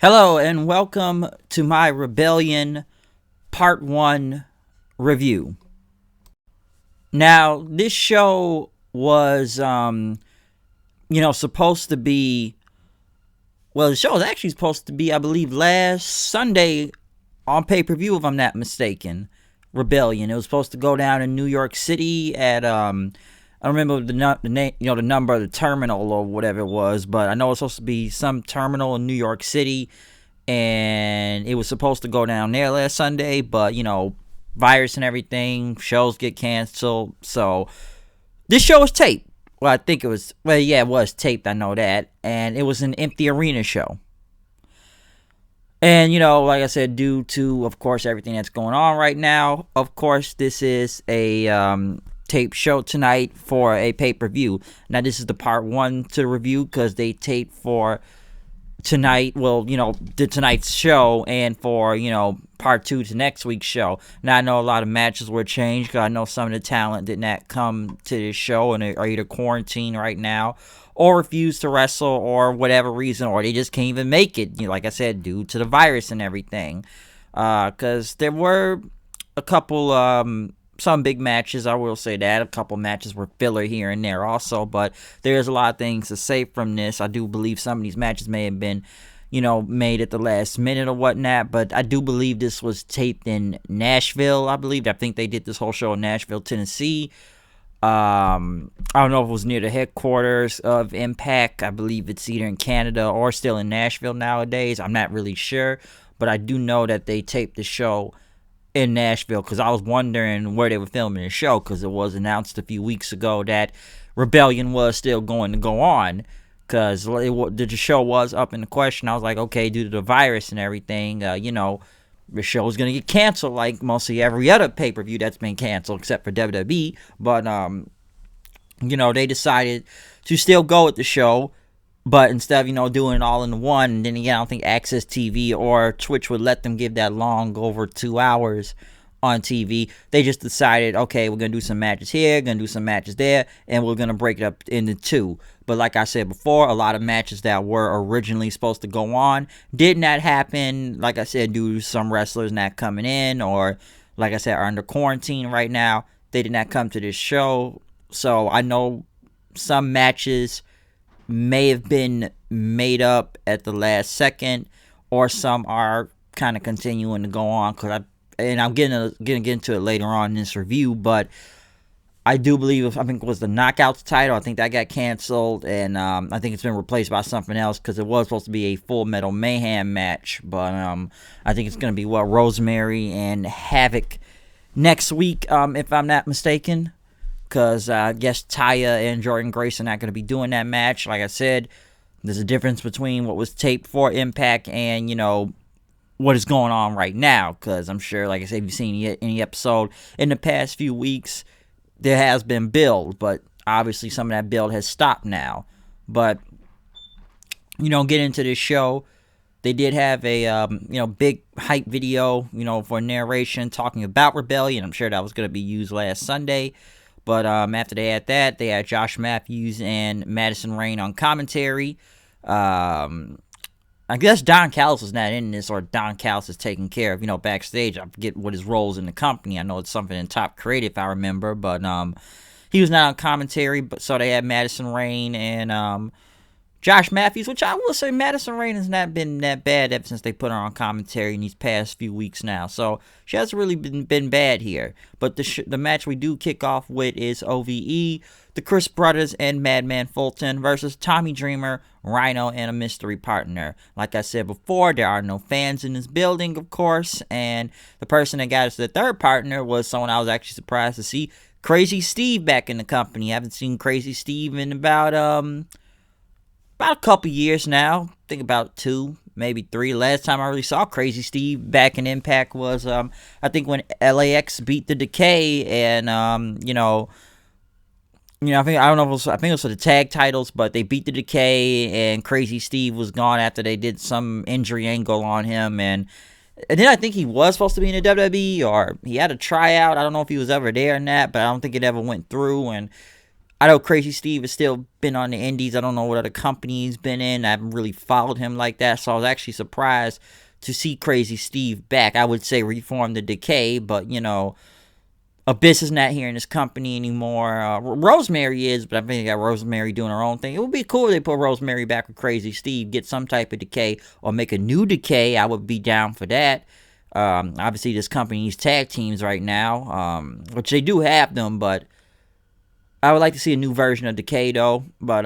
Hello and welcome to my Rebellion Part 1 review. Now, this show was, supposed to be, the show was actually supposed to be, I believe, last Sunday on pay-per-view, if I'm not mistaken. Rebellion. It was supposed to go down in New York City at, I don't remember the name, the number of the terminal or whatever it was, but I know it's supposed to be some terminal in New York City, and it was supposed to go down there last Sunday, but, virus and everything, shows get canceled, so this show was taped. Well, I think it was, it was taped, I know that, and it was an empty arena show. And, like I said, due to, of course, everything that's going on right now, of course, this is a tape show tonight for a pay-per-view. Now, this is the part 1 to review because they taped for tonight, the tonight's show, and for, part 2 to next week's show. Now, I know a lot of matches were changed because I know some of the talent did not come to this show and are either quarantined right now or refuse to wrestle or whatever reason, or they just can't even make it, like I said, due to the virus and everything. Because there were a couple, some big matches, I will say that. A couple matches were filler here and there also, but there's a lot of things to say from this. I do believe some of these matches may have been, made at the last minute or whatnot, but I do believe this was taped in Nashville, I think they did this whole show in Nashville, Tennessee. I don't know if it was near the headquarters of Impact. I believe it's either in Canada or still in Nashville nowadays. I'm not really sure, but I do know that they taped the show in Nashville because I was wondering where they were filming the show, because it was announced a few weeks ago that Rebellion was still going to go on, because the show was up in the question. I was like, okay, due to the virus and everything, the show is going to get canceled like mostly every other pay-per-view that's been canceled except for WWE. But, they decided to still go with the show, but instead of, doing it all in one, and then again, I don't think Access TV or Twitch would let them give that long, over 2 hours on TV. They just decided, okay, we're going to do some matches here, going to do some matches there, and we're going to break it up into 2. But like I said before, a lot of matches that were originally supposed to go on did not happen, like I said, due to some wrestlers not coming in, or like I said, are under quarantine right now. They did not come to this show. So I know some matches may have been made up at the last second, or some are kind of continuing to go on, and I'm gonna get into it later on in this review, but I do believe, I think it was the Knockouts title, I think that got canceled, and I think it's been replaced by something else, because it was supposed to be a Full Metal Mayhem match, but I think it's going to be, Rosemary and Havoc next week, if I'm not mistaken, because I guess Taya and Jordan Grace are not going to be doing that match. Like I said, there's a difference between what was taped for Impact and, what is going on right now, because I'm sure, like I said, if you've seen any episode in the past few weeks, there has been build, but obviously some of that build has stopped now. But, get into this show, they did have a, big hype video, for narration talking about Rebellion. I'm sure that was going to be used last Sunday. But after they had that, they had Josh Matthews and Madison Rayne on commentary. I guess Don Callis is not in this, or Don Callis is taken care of, backstage. I forget what his role is in the company. I know it's something in Top Creative, if I remember, but he was not on commentary. But so they had Madison Rayne and Josh Matthews, which I will say Madison Rayne has not been that bad ever since they put her on commentary in these past few weeks now. So she hasn't really been bad here. But the match we do kick off with is OVE, the Chris Brothers and Madman Fulton versus Tommy Dreamer, Rhino, and a mystery partner. Like I said before, there are no fans in this building, of course. And the person that got us the third partner was someone I was actually surprised to see, Crazy Steve, back in the company. I haven't seen Crazy Steve in about a couple years now. I think about 2, maybe 3. Last time I really saw Crazy Steve back in Impact was, I think when LAX beat the Decay, and, I think it was for the tag titles, but they beat the Decay, and Crazy Steve was gone after they did some injury angle on him, and then I think he was supposed to be in the WWE, or he had a tryout. I don't know if he was ever there or not, but I don't think it ever went through, and I know Crazy Steve has still been on the Indies. I don't know what other company he's been in. I haven't really followed him like that, so I was actually surprised to see Crazy Steve back. I would say Reform the Decay, but, Abyss is not here in this company anymore. Rosemary is, but I think they got Rosemary doing her own thing. It would be cool if they put Rosemary back with Crazy Steve, get some type of Decay, or make a new Decay. I would be down for that. Obviously, this company needs tag teams right now, which they do have them, but I would like to see a new version of Decay, though. But,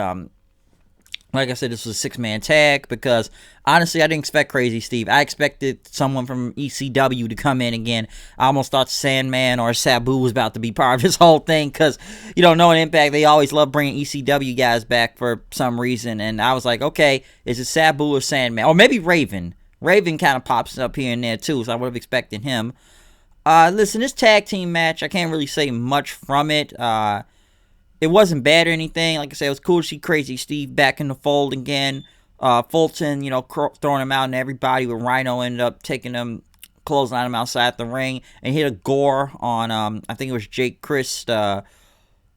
like I said, this was a 6-man tag because, honestly, I didn't expect Crazy Steve. I expected someone from ECW to come in again. I almost thought Sandman or Sabu was about to be part of this whole thing because, knowing Impact, they always love bringing ECW guys back for some reason. And I was like, okay, is it Sabu or Sandman? Or maybe Raven. Raven kind of pops up here and there, too, so I would have expected him. Listen, this tag team match, I can't really say much from it. It wasn't bad or anything. Like I said, it was cool to see Crazy Steve back in the fold again. Fulton, throwing him out and everybody, with Rhino ended up taking him, clotheslining him outside the ring, and hit a gore on, I think it was Jake Christ for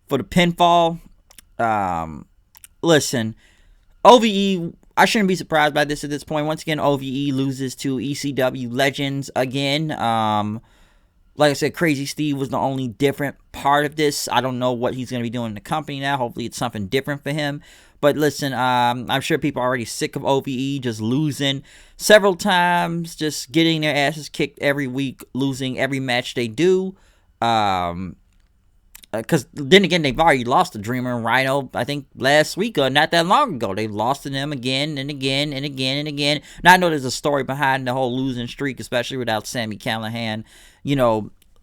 the pinfall. Listen, OVE, I shouldn't be surprised by this at this point. Once again, OVE loses to ECW Legends again. Like I said, Crazy Steve was the only different part of this. I don't know what he's going to be doing in the company now. Hopefully it's something different for him. But listen, I'm sure people are already sick of OVE just losing several times, just getting their asses kicked every week, losing every match they do. Because then again, they've already lost to Dreamer and Rhino, I think, last week or not that long ago. They've lost to them again and again and again and again. Now, I know there's a story behind the whole losing streak, especially without Sami Callihan,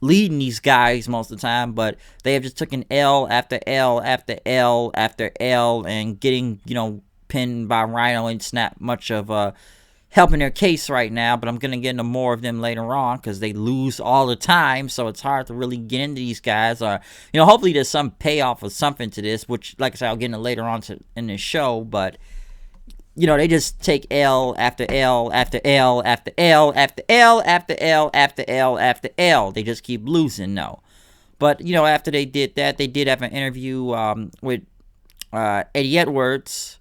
leading these guys most of the time. But they have just taken L after L after L after L and getting, pinned by Rhino. And it's not much of helping their case right now, but I'm going to get into more of them later on because they lose all the time, so it's hard to really get into these guys. Or, hopefully there's some payoff or something to this, which, like I said, I'll get into later on in this show, but, they just take L after L after L after L after L after L after L after L. They just keep losing, no. But, after they did that, they did have an interview with Eddie Edwards,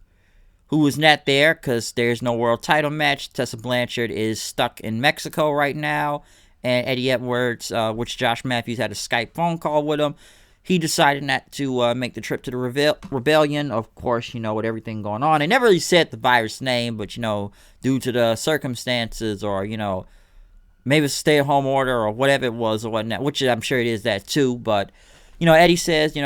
who was not there because there's no world title match. Tessa Blanchard is stuck in Mexico right now. And Eddie Edwards, which Josh Matthews had a Skype phone call with him, he decided not to make the trip to the Rebellion. Of course, with everything going on. They never really said the virus name, but, due to the circumstances or, maybe it's a stay-at-home order or whatever it was or whatnot, which I'm sure it is that too. But, Eddie says,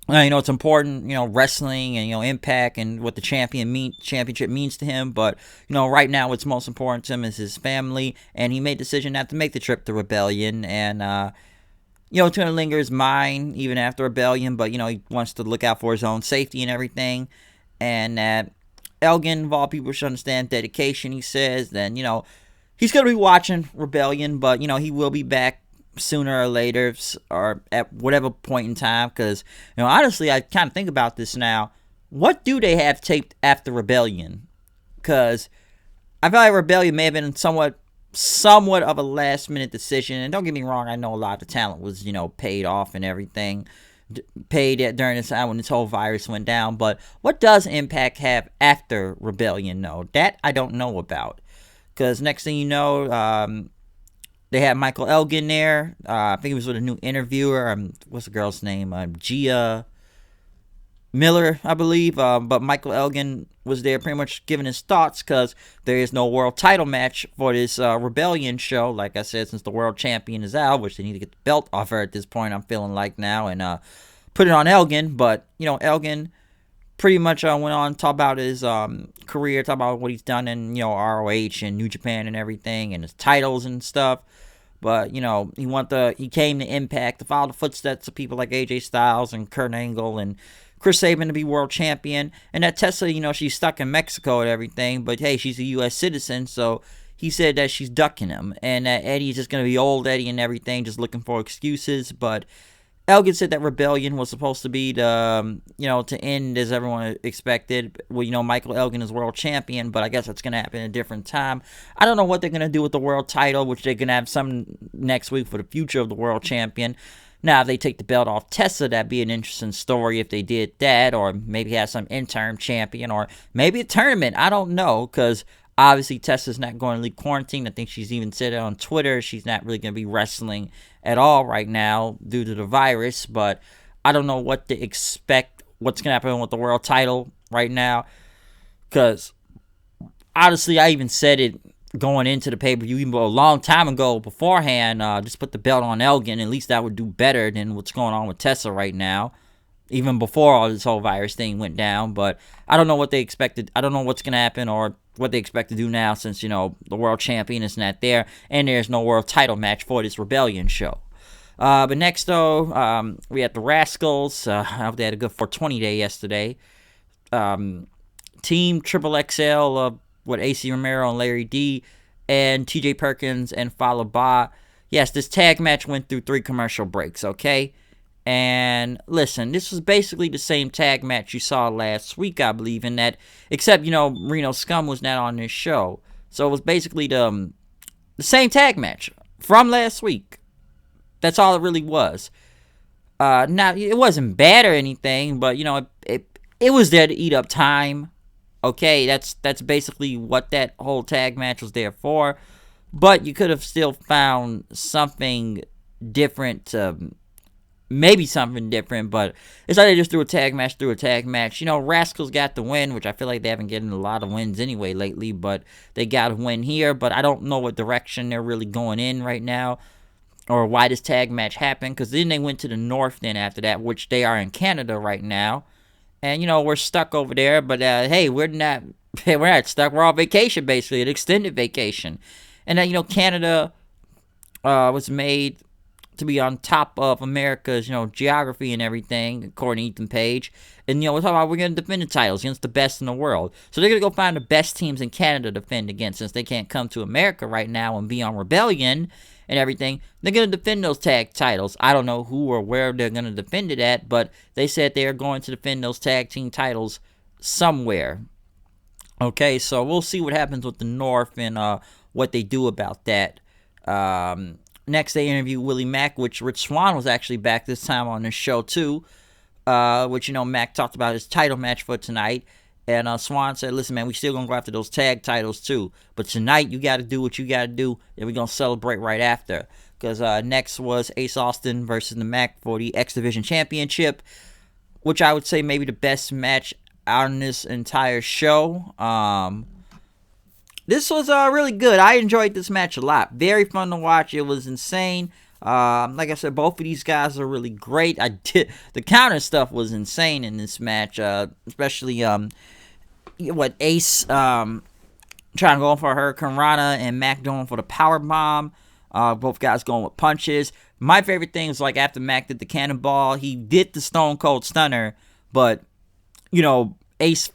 it's important, wrestling and, Impact and what the championship means to him. But, right now what's most important to him is his family. And he made the decision not to make the trip to Rebellion. And, it's going to linger his mind even after Rebellion. But, he wants to look out for his own safety and everything. And that Elgin, of all people, should understand dedication, he says. Then, he's going to be watching Rebellion. But, he will be back sooner or later, or at whatever point in time, because honestly, I kind of think about this now. What do they have taped after Rebellion? Because I feel like Rebellion may have been somewhat of a last minute decision. And don't get me wrong, I know a lot of the talent was paid off and everything, paid during this time when this whole virus went down. But what does Impact have after Rebellion? No, that I don't know about. Because next thing you know, they had Michael Elgin there. I think he was with a new interviewer. What's the girl's name? Gia Miller, I believe. But Michael Elgin was there pretty much giving his thoughts because there is no world title match for this Rebellion show. Like I said, since the world champion is out, which they need to get the belt off her at this point, I'm feeling like now, and put it on Elgin. But, Elgin pretty much went on to talk about his career, talk about what he's done in, ROH and New Japan and everything, and his titles and stuff. But, he came to Impact to follow the footsteps of people like AJ Styles and Kurt Angle and Chris Sabin to be world champion. And that Tessa, she's stuck in Mexico and everything, but hey, she's a U.S. citizen, so he said that she's ducking him. And that Eddie's just going to be old Eddie and everything, just looking for excuses. But Elgin said that Rebellion was supposed to be the, to end as everyone expected. Well, Michael Elgin is world champion, but I guess that's going to happen at a different time. I don't know what they're going to do with the world title, which they're going to have some next week for the future of the world champion. Now, if they take the belt off Tessa, that'd be an interesting story if they did that, or maybe have some interim champion, or maybe a tournament. I don't know, because obviously Tessa's not going to leave quarantine. I think she's even said it on Twitter. She's not really going to be wrestling at all right now due to the virus, but I don't know what to expect, what's going to happen with the world title right now, because honestly, I even said it going into the pay-per-view even a long time ago beforehand, just put the belt on Elgin. At least that would do better than what's going on with Tessa right now, even before all this whole virus thing went down. But I don't know what they expected. I don't know what's going to happen or what they expect to do now, since, you know, the world champion is not there and there's no world title match for this Rebellion show. But next, though, we had the Rascals. I hope they had a good 420 day yesterday. Team Triple XL with AC Romero and Larry D and TJ Perkins and Fallah Bahh. Yes, this tag match went through 3 commercial breaks, okay? And listen, this was basically the same tag match you saw last week, I believe, in that, except, you know, Reno Scum was not on this show. So it was basically the same tag match from last week. That's all it really was. Now, it wasn't bad or anything, but, you know, it was there to eat up time. Okay, that's basically what that whole tag match was there for. But you could have still found something different, maybe something different, but it's like they just threw a tag match. You know, Rascals got the win, which I feel like they haven't gotten a lot of wins anyway lately, but they got a win here. But I don't know what direction they're really going in right now, or why this tag match happened, because then they went to the North then after that, which they are in Canada right now. And, you know, we're stuck over there, but, hey, we're not stuck. We're on vacation, basically, an extended vacation. And then, you know, Canada was made to be on top of America's, you know, geography and everything, according to Ethan Page. And, you know, we're going to defend the titles against the best in the world. So they're going to go find the best teams in Canada to defend against, since they can't come to America right now and be on Rebellion and everything. They're going to defend those tag titles. I don't know who or where they're going to defend it at, but they said they are going to defend those tag team titles somewhere. Okay, so we'll see what happens with the North and what they do about that. Next, they interviewed Willie Mack, which Rich Swann was actually back this time on the show too, which, you know, Mack talked about his title match for tonight. And Swann said, listen, man, we still going to go after those tag titles, too. But tonight, you got to do what you got to do, and we're going to celebrate right after. Because next was Ace Austin versus the Mack for the X Division Championship, which I would say maybe the best match out in this entire show. This was really good. I enjoyed this match a lot. Very fun to watch. It was insane. Like I said, both of these guys are really great. The counter stuff was insane in this match, especially Ace trying to go for Hurricane Rana and Mack going for the power bomb. Both guys going with punches. My favorite thing was, like, after Mack did the cannonball, he did the Stone Cold Stunner, but, you know, Ace,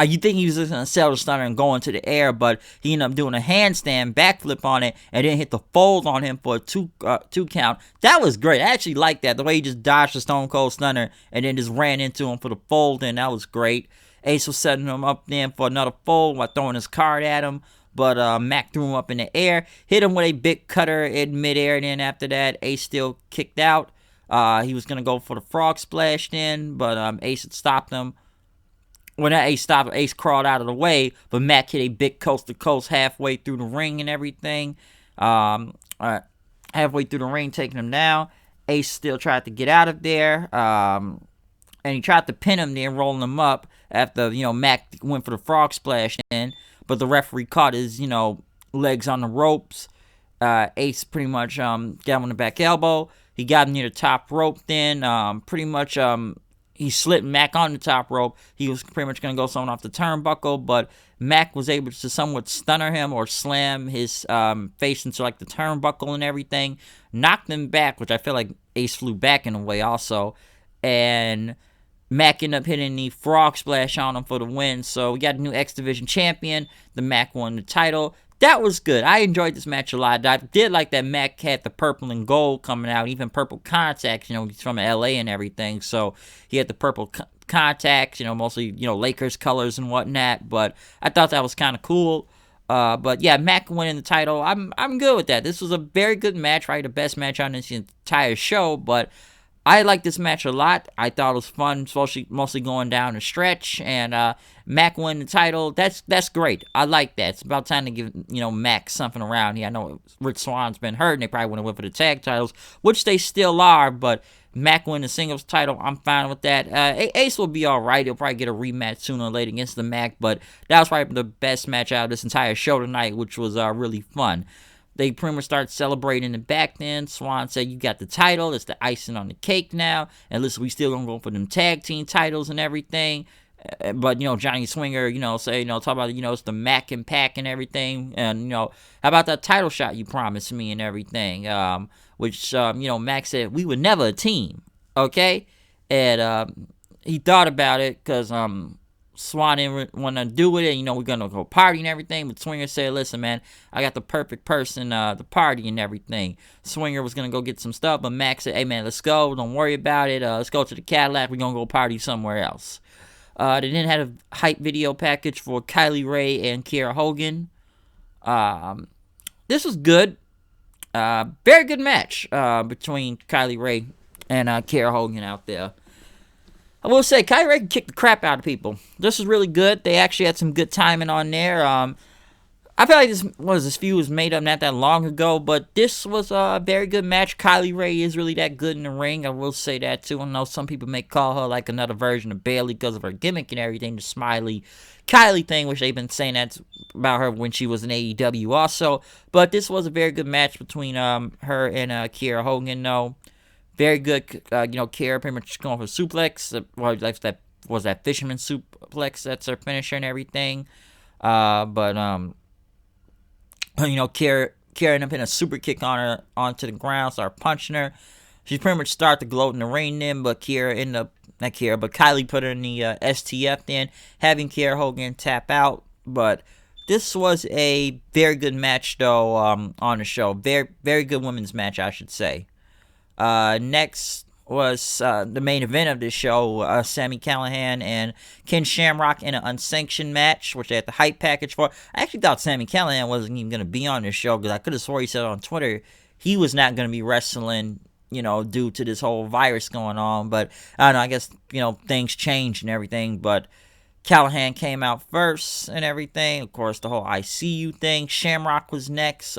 you think he was just going to sell the stunner and go into the air, but he ended up doing a handstand backflip on it and then hit the fold on him for a two count. That was great. I actually liked that, the way he just dodged the Stone Cold Stunner and then just ran into him for the fold, and that was great. Ace was setting him up then for another fold while throwing his card at him, but Mack threw him up in the air, hit him with a big cutter in midair, and then after that, Ace still kicked out. He was going to go for the frog splash then, but Ace had stopped him. When that Ace stopped, Ace crawled out of the way, but Mack hit a big coast-to-coast halfway through the ring and everything. Halfway through the ring, taking him down. Ace still tried to get out of there, and he tried to pin him there, rolling him up after, you know, Mack went for the frog splash in, but the referee caught his, you know, legs on the ropes. Ace pretty much got him on the back elbow. He got him near the top rope then, pretty much he slipped Mack on the top rope. He was pretty much going to go someone off the turnbuckle, but Mack was able to somewhat stunner him or slam his face into, like, the turnbuckle and everything. Knocked him back, which I feel like Ace flew back in a way also. And Mack ended up hitting the frog splash on him for the win. So we got a new X Division champion. The Mack won the title. That was good. I enjoyed this match a lot. I did like that Mack had the purple and gold coming out, even purple contacts. You know, he's from LA and everything, so he had the purple contacts, you know, mostly, you know, Lakers colors and whatnot. But I thought that was kind of cool. But yeah, Mack winning the title, I'm good with that. This was a very good match, right? The best match on this entire show, but I like this match a lot. I thought it was fun, mostly going down the stretch, and Mack winning the title. That's great. I like that. It's about time to give Mack something around here. I know Rich Swann's been hurt, and they probably would have went for the tag titles, which they still are. But Mack winning the singles title, I'm fine with that. Ace will be all right. He'll probably get a rematch sooner or later against the Mack, but that was probably the best match out of this entire show tonight, which was really fun. They pretty much started celebrating it back then. Swann said, "You got the title. It's the icing on the cake now. And listen, we still gonna go for them tag team titles and everything." But Johnny Swinger, talk about it's the Mack and Pack and everything. And how about that title shot you promised me and everything? Which Mack said we were never a team, okay? And he thought about it because Swann didn't want to do it, and we're gonna go party and everything. But Swinger said, "Listen, man, I got the perfect person to party and everything." Swinger was gonna go get some stuff, but Mack said, "Hey, man, let's go. Don't worry about it. Let's go to the Cadillac. We're gonna go party somewhere else." They didn't have a hype video package for Kylie Ray and Keira Hogan. This was good. Very good match between Kylie Ray and Keira Hogan out there. I will say, Kylie Ray can kick the crap out of people. This was really good. They actually had some good timing on there. I feel like this feud was made up not that long ago, but this was a very good match. Kylie Ray is really that good in the ring. I will say that too. I know some people may call her like another version of Bayley because of her gimmick and everything, the smiley Kylie thing, which they've been saying that's about her when she was in AEW also. But this was a very good match between her and Keira Hogan, though. Very good. Keira pretty much going for suplex. That was that fisherman suplex. That's her finisher and everything. Keira ended up hitting a super kick on her onto the ground, started punching her. She pretty much started to gloat in the ring then, but Kylie put her in the STF then, having Keira Hogan tap out. But this was a very good match, though, on the show. Very, very good women's match, I should say. Next was the main event of this show, Sami Callihan and Ken Shamrock in an unsanctioned match, which they had the hype package for. I actually thought Sami Callihan wasn't even going to be on this show because I could have swore he said on Twitter he was not going to be wrestling, due to this whole virus going on. But I don't know, I guess, things changed and everything. But Callihan came out first and everything. Of course, the whole I see you thing. Shamrock was next.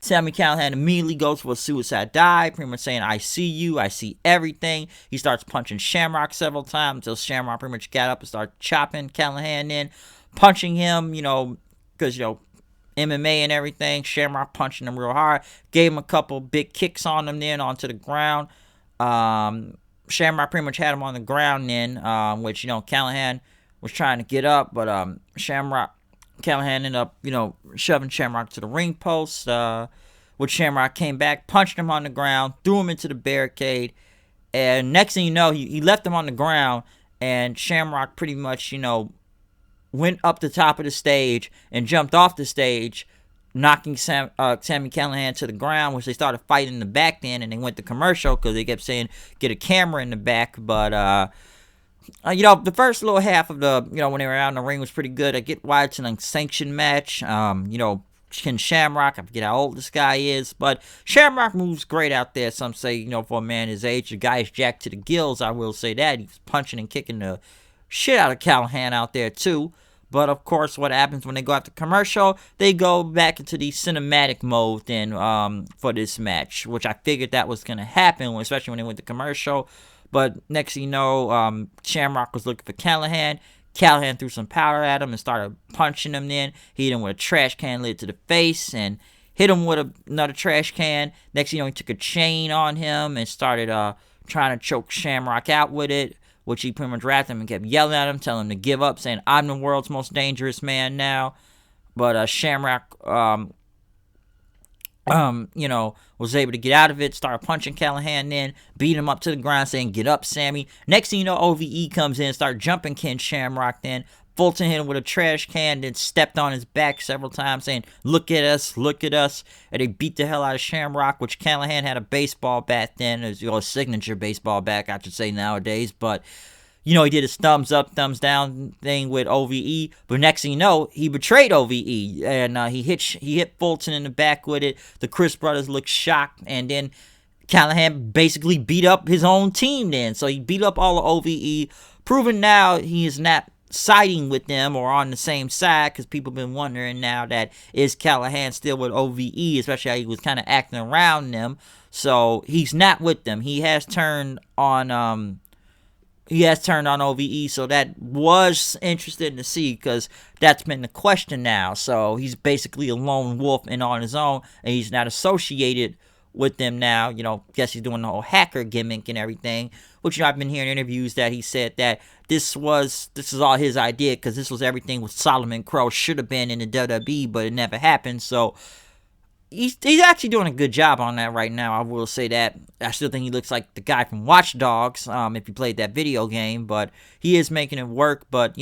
Sami Callihan immediately goes for a suicide dive, pretty much saying, "I see you, I see everything." He starts punching Shamrock several times until Shamrock pretty much got up and started chopping Callihan in, punching him, because, MMA and everything. Shamrock punching him real hard. Gave him a couple big kicks on him then onto the ground. Shamrock pretty much had him on the ground then, which, Callihan was trying to get up, but Callihan ended up, shoving Shamrock to the ring post, which Shamrock came back, punched him on the ground, threw him into the barricade, and next thing you know, he left him on the ground, and Shamrock pretty much, went up the top of the stage and jumped off the stage, knocking Sami Callihan to the ground, which they started fighting in the back then, and they went to commercial because they kept saying, "Get a camera in the back," but, the first little half of the, when they were out in the ring was pretty good. I get why it's an unsanctioned match. Ken Shamrock, I forget how old this guy is, but Shamrock moves great out there. Some say, for a man his age, the guy is jacked to the gills. I will say that. He's punching and kicking the shit out of Callihan out there, too. But, of course, what happens when they go out to commercial, they go back into the cinematic mode then for this match, which I figured that was going to happen, especially when they went to commercial. But next thing you know, Shamrock was looking for Callihan. Callihan threw some powder at him and started punching him then. He hit him with a trash can lid to the face and hit him with another trash can. Next thing you know, he took a chain on him and started trying to choke Shamrock out with it, which he pretty much wrapped him and kept yelling at him, telling him to give up, saying, "I'm the world's most dangerous man now." But Shamrock was able to get out of it, started punching Callihan in, beat him up to the ground, saying, "Get up, Sammy." Next thing you know, OVE comes in, started jumping Ken Shamrock then. Fulton hit him with a trash can, then stepped on his back several times, saying, look at us. And they beat the hell out of Shamrock, which Callihan had a baseball bat then, a signature baseball bat, I should say nowadays. But, he did his thumbs up, thumbs down thing with OVE, but next thing you know, he betrayed OVE, and he hit Fulton in the back with it. The Chris brothers looked shocked, and then Callihan basically beat up his own team then. So he beat up all of OVE, proving now he is not siding with them or on the same side, because people have been wondering now that is Callihan still with OVE, especially how he was kind of acting around them. So he's not with them. He has turned on OVE, so that was interesting to see, because that's been the question now. So he's basically a lone wolf and on his own, and he's not associated with them now. Guess he's doing the whole hacker gimmick and everything, which I've been hearing interviews that he said that this is all his idea, because this was everything with Solomon Crow should have been in the WWE, but it never happened. So he's actually doing a good job on that right now. I will say that. I still think he looks like the guy from Watch Dogs, if you played that video game, but he is making it work. But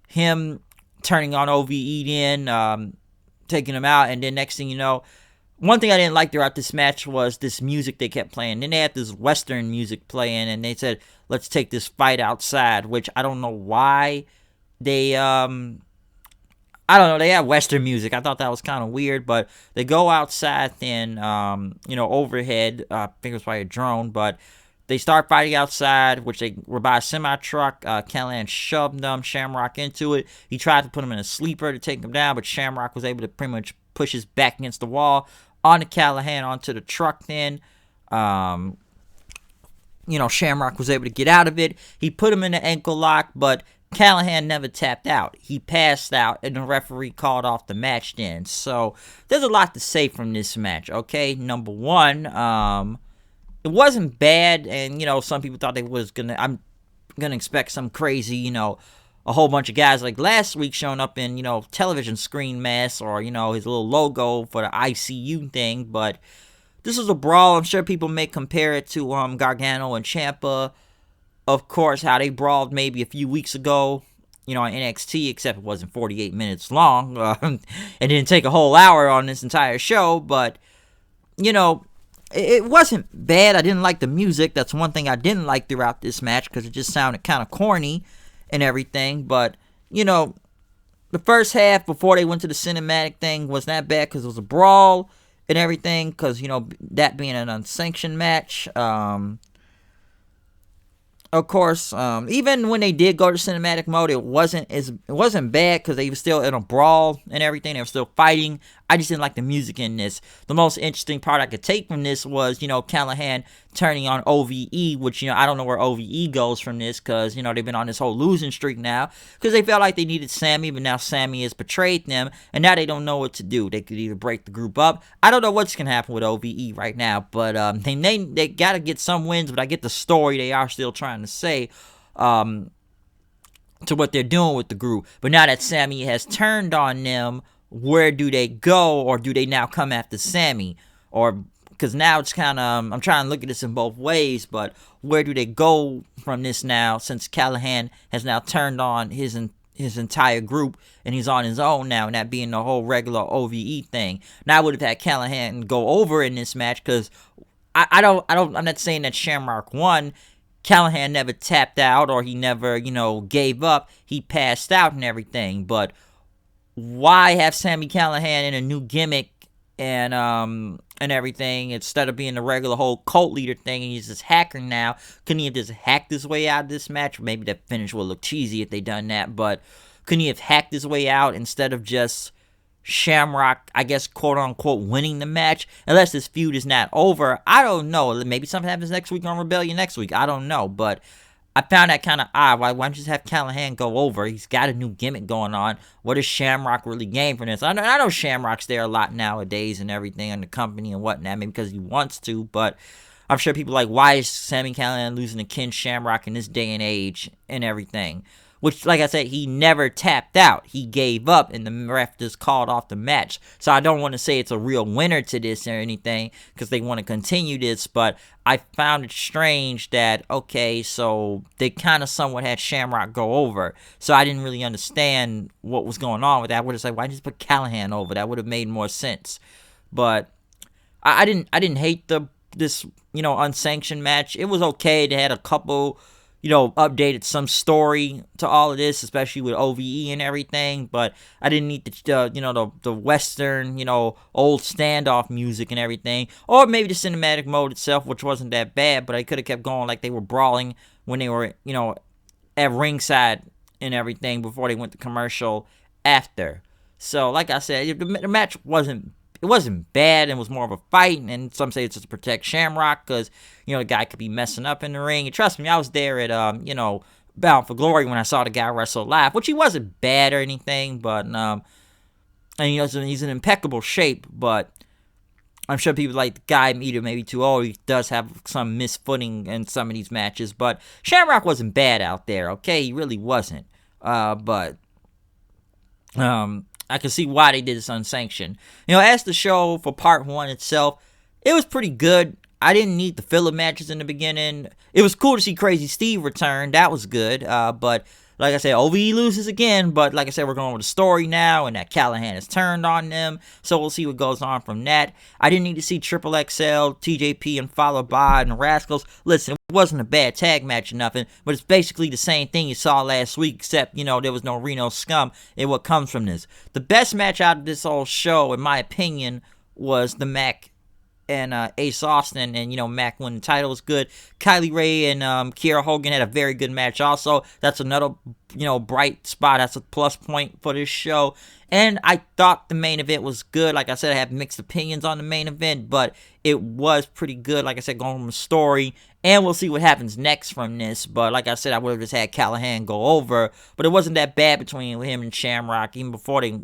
him turning on OVE then, taking him out, and then next thing you know, one thing I didn't like throughout this match was this music they kept playing. Then they had this Western music playing, and they said, let's take this fight outside, which I don't know why they, I don't know, they had Western music. I thought that was kind of weird, but they go outside then, overhead, I think it was probably a drone, but they start fighting outside, which they were by a semi-truck. Callihan shoved them, Shamrock into it. He tried to put him in a sleeper to take him down, but Shamrock was able to pretty much push his back against the wall onto Callihan, onto the truck then. Shamrock was able to get out of it. He put him in the ankle lock, but Callihan never tapped out. He passed out, and the referee called off the match then. So there's a lot to say from this match, okay? Number one, it wasn't bad, and, some people thought I'm going to expect some crazy, a whole bunch of guys like last week showing up in, television screen masks or, his little logo for the ICU thing. But this was a brawl. I'm sure people may compare it to Gargano and Ciampa. Of course, how they brawled maybe a few weeks ago, on NXT, except it wasn't 48 minutes long. It didn't take a whole hour on this entire show. But, it wasn't bad. I didn't like the music. That's one thing I didn't like throughout this match, because it just sounded kind of corny and everything. But the first half before they went to the cinematic thing was not bad, because it was a brawl and everything, because that being an unsanctioned match. Of course, even when they did go to cinematic mode, it wasn't bad, because they were still in a brawl and everything. They were still fighting. I just didn't like the music in this. The most interesting part I could take from this was, Callihan turning on OVE, which, I don't know where OVE goes from this, because, they've been on this whole losing streak now, because they felt like they needed Sami, but now Sami has betrayed them, and now they don't know what to do. They could either break the group up. I don't know what's going to happen with OVE right now, but they got to get some wins, but I get the story they are still trying to say to what they're doing with the group. But now that Sami has turned on them, where do they go, or do they now come after Sami? Or, because now it's kind of, I'm trying to look at this in both ways, but where do they go from this now, since Callihan has now turned on his entire group, and he's on his own now, and that being the whole regular OVE thing. Now I would have had Callihan go over in this match, because I'm not saying that Shamrock won. Callihan never tapped out, or he never, gave up. He passed out and everything. But why have Sami Callihan in a new gimmick and everything, instead of being the regular whole cult leader thing, and he's this hacker now? Couldn't he have just hacked his way out of this match? Maybe that finish would look cheesy if they done that, but couldn't he have hacked his way out instead of just Shamrock, I guess, quote-unquote, winning the match? Unless this feud is not over. I don't know. Maybe something happens next week on Rebellion next week. I don't know. But I found that kind of odd. Why don't you just have Callihan go over? He's got a new gimmick going on. What does Shamrock really gain from this? I know Shamrock's there a lot nowadays and everything in the company and whatnot. Maybe because he wants to. But I'm sure people are like, why is Sami Callihan losing to Ken Shamrock in this day and age and everything? Which, like I said, he never tapped out. He gave up, and the ref just called off the match. So I don't want to say it's a real winner to this or anything, because they want to continue this. But I found it strange that, okay, so they kind of somewhat had Shamrock go over. So I didn't really understand what was going on with that. I would have said, why just put Callihan over? That would have made more sense. But I didn't hate this unsanctioned match. It was okay. They had a couple updated some story to all of this, especially with OVE and everything. But I didn't need the Western, old standoff music and everything. Or maybe the cinematic mode itself, which wasn't that bad, but I could have kept going like they were brawling when they were, at ringside and everything before they went to commercial after. So, like I said, the match wasn't bad, and was more of a fight, and some say it's just to protect Shamrock, because, the guy could be messing up in the ring. And trust me, I was there at, Bound for Glory when I saw the guy wrestle live, which he wasn't bad or anything, but, and he's in impeccable shape, but I'm sure people like the guy either maybe too old. He does have some misfooting in some of these matches, but Shamrock wasn't bad out there, okay? He really wasn't. But I can see why they did this unsanctioned. As the show for part 1 itself, it was pretty good. I didn't need the filler matches in the beginning. It was cool to see Crazy Steve return. That was good. But like I said, OVE loses again. But like I said, we're going with the story now, and that Callihan has turned on them. So we'll see what goes on from that. I didn't need to see Triple XL, TJP, and followed by and the Rascals. Listen, it wasn't a bad tag match or nothing, but it's basically the same thing you saw last week, except, there was no Reno scum in what comes from this. The best match out of this whole show, in my opinion, was the Mack and Ace Austin, and Mack won the title was good. Kylie Ray and Keira Hogan had a very good match also. That's another bright spot. That's a plus point for this show. And I thought the main event was good. Like I said, I have mixed opinions on the main event, but it was pretty good. Like I said, going from a story, and we'll see what happens next from this. But like I said, I would have just had Callihan go over, but it wasn't that bad between him and Shamrock, even before they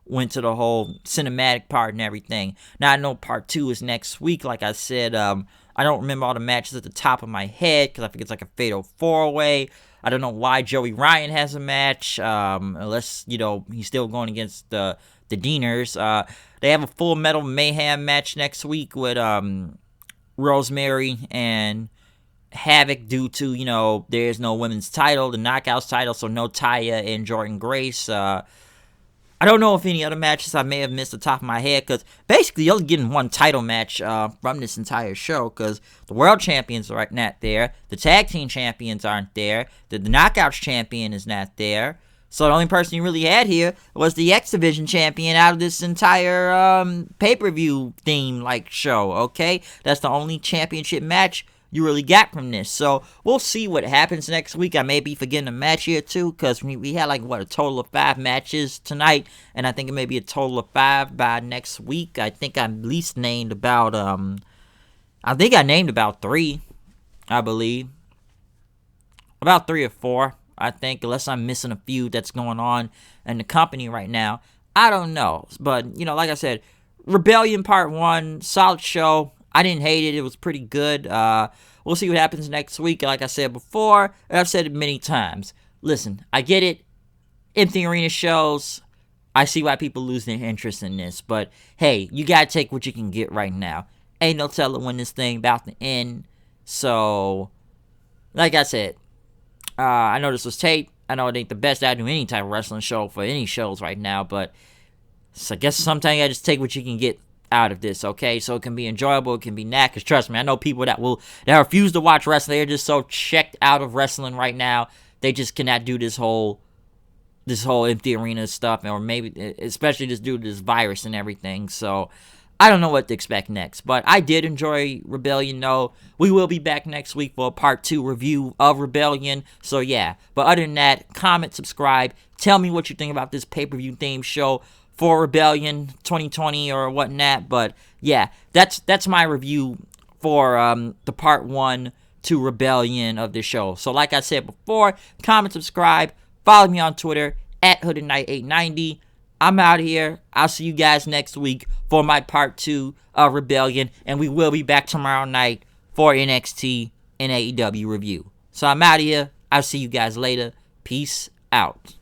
went to the whole cinematic part and everything. Now, I know part 2 is next week. Like I said, I don't remember all the matches at the top of my head, because I think it's like a fatal 4-way. I don't know why Joey Ryan has a match, unless, he's still going against the Deaners. They have a Full Metal Mayhem match next week with Rosemary and Havoc, due to, there's no women's title, the Knockouts title, so no Taya and Jordan Grace. I don't know if any other matches I may have missed the top of my head, because basically you're getting one title match from this entire show, because the World Champions are not there, the Tag Team Champions aren't there, the Knockouts Champion is not there, so the only person you really had here was the X Division Champion out of this entire pay-per-view theme-like show, okay? That's the only championship match you really got from this. So we'll see what happens next week. I may be forgetting a match here too, because we had a total of 5 matches tonight, and I think it may be a total of 5 by next week. I think I at least named about I think I named about 3, I believe. About 3 or 4, I think, unless I'm missing a few that's going on in the company right now. I don't know. But, like I said, Rebellion Part 1, solid show. I didn't hate it. It was pretty good. We'll see what happens next week. Like I said before, and I've said it many times. Listen, I get it. Empty arena shows. I see why people lose their interest in this. But, hey, you got to take what you can get right now. Ain't no telling when this thing about to end. So, like I said, I know this was taped. I know it ain't the best I do any type of wrestling show for any shows right now. But so I guess sometimes you got to just take what you can get out of this, okay? So it can be enjoyable, it can be not, because trust me, I know people that refuse to watch wrestling. They're just so checked out of wrestling right now, they just cannot do this whole empty arena stuff, or maybe especially just due to this virus and everything. So I don't know what to expect next, but I did enjoy Rebellion though. We will be back next week for a part 2 review of Rebellion. So yeah, but other than that, comment, subscribe, tell me what you think about this pay-per-view theme show for Rebellion 2020 or whatnot. But yeah, that's my review for the part 1 to Rebellion of this show. So like I said before, comment, subscribe, follow me on Twitter at HoodedKnight890. I'm out of here. I'll see you guys next week for my part 2 of Rebellion, and we will be back tomorrow night for NXT and AEW review. So I'm out of here. I'll see you guys later. Peace out.